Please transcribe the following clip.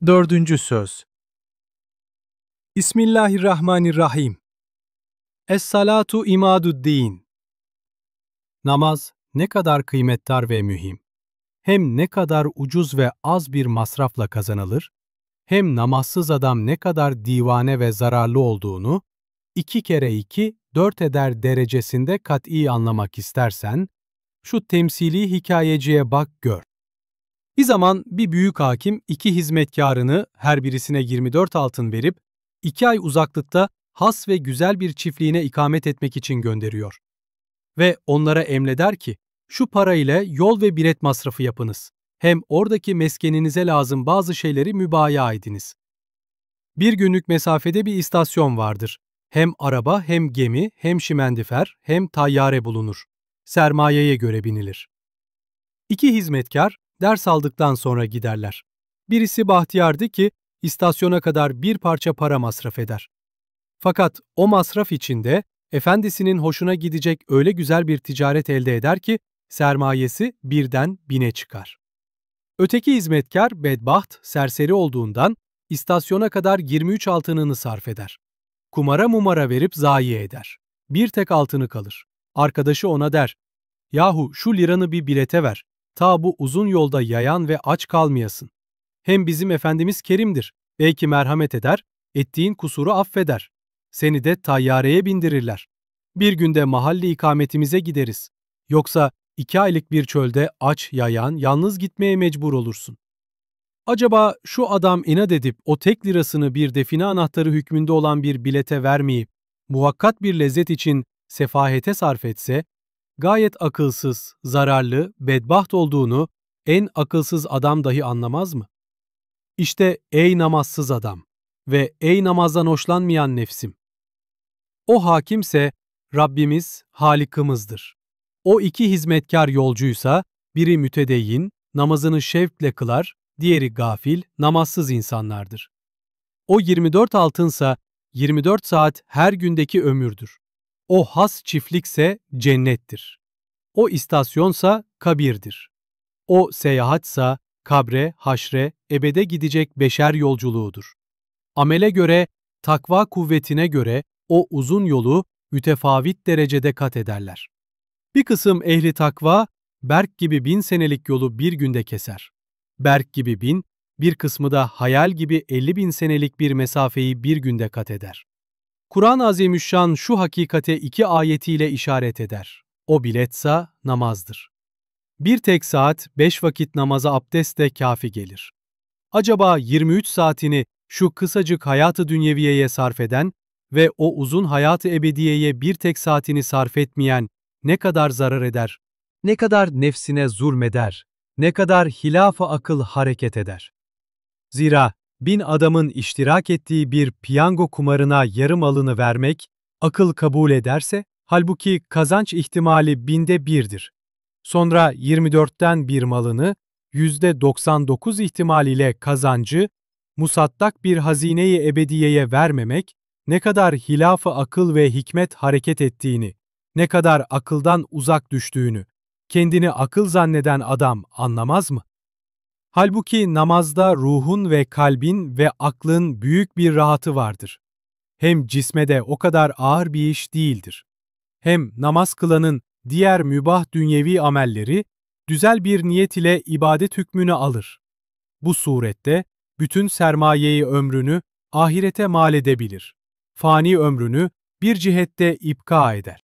Dördüncü söz. Bismillahirrahmanirrahim. Es-salatu imadu'd-din. Namaz ne kadar kıymetdar ve mühim. Hem ne kadar ucuz ve az bir masrafla kazanılır, hem namazsız adam ne kadar divane ve zararlı olduğunu, 2 kere 2, 4 eder derecesinde kat'i anlamak istersen, şu temsili hikayeciye bak gör. Bir zaman bir büyük hakim 2 hizmetkarını her birisine 24 altın verip 2 ay uzaklıkta has ve güzel bir çiftliğine ikamet etmek için gönderiyor. Ve onlara emreder ki, şu parayla yol ve bilet masrafı yapınız. Hem oradaki meskeninize lazım bazı şeyleri mübaya ediniz. Bir günlük mesafede bir istasyon vardır. Hem araba hem gemi hem şimendifer hem tayyare bulunur. Sermayeye göre binilir. 2 hizmetkar ders aldıktan sonra giderler. Birisi bahtiyardı ki istasyona kadar bir parça para masraf eder. Fakat o masraf içinde efendisinin hoşuna gidecek öyle güzel bir ticaret elde eder ki sermayesi birden 1000'e çıkar. Öteki hizmetkar bedbaht, serseri olduğundan istasyona kadar 23 altınını sarf eder. Kumara mumara verip zayi eder. Bir tek altını kalır. Arkadaşı ona der, "Yahu şu liranı bir bilete ver. Ta bu uzun yolda yayan ve aç kalmayasın. Hem bizim Efendimiz kerimdir. Belki merhamet eder, ettiğin kusuru affeder. Seni de tayyareye bindirirler. Bir günde mahalli ikametimize gideriz. Yoksa 2 aylık bir çölde aç, yayan, yalnız gitmeye mecbur olursun." Acaba şu adam inat edip o tek lirasını bir define anahtarı hükmünde olan bir bilete vermeyip, muvakkat bir lezzet için sefahete sarf etse, gayet akılsız, zararlı, bedbaht olduğunu en akılsız adam dahi anlamaz mı? İşte ey namazsız adam ve ey namazdan hoşlanmayan nefsim! O hakimse Rabbimiz, Halikimizdir. O 2 hizmetkar yolcuysa biri mütedeyyin, namazını şevkle kılar, diğeri gafil, namazsız insanlardır. O 24 altınsa 24 saat her gündeki ömürdür. O has çiftlikse cennettir. O istasyonsa kabirdir. O seyahatsa kabre, haşre, ebede gidecek beşer yolculuğudur. Amele göre, takva kuvvetine göre o uzun yolu mütefavit derecede kat ederler. Bir kısım ehli takva, berk gibi 1000 senelik yolu bir günde keser. Berk gibi 1000, bir kısmı da hayal gibi 50.000 senelik bir mesafeyi bir günde kat eder. Kur'an-ı Azimüşşan şu hakikate 2 ayetiyle işaret eder. O biletsa namazdır. Bir tek saat 5 vakit namaza abdestle kâfi gelir. Acaba 23 saatini şu kısacık hayatı dünyeviyeye sarf eden ve o uzun hayatı ebediyeye bir tek saatini sarf etmeyen ne kadar zarar eder, ne kadar nefsine zulmeder, ne kadar hilaf-ı akıl hareket eder. Zira 1000 adamın iştirak ettiği bir piyango kumarına yarım alını vermek, akıl kabul ederse, halbuki kazanç ihtimali 1000'de 1'dir. Sonra 24'ten bir malını, %99 ihtimaliyle kazancı, musaddak bir hazine-i ebediyeye vermemek, ne kadar hilaf-ı akıl ve hikmet hareket ettiğini, ne kadar akıldan uzak düştüğünü, kendini akıl zanneden adam anlamaz mı? Halbuki namazda ruhun ve kalbin ve aklın büyük bir rahatı vardır. Hem cisme de o kadar ağır bir iş değildir. Hem namaz kılanın diğer mübah dünyevi amelleri, güzel bir niyet ile ibadet hükmünü alır. Bu surette bütün sermayeyi ömrünü ahirete mal edebilir. Fani ömrünü bir cihette ipka eder.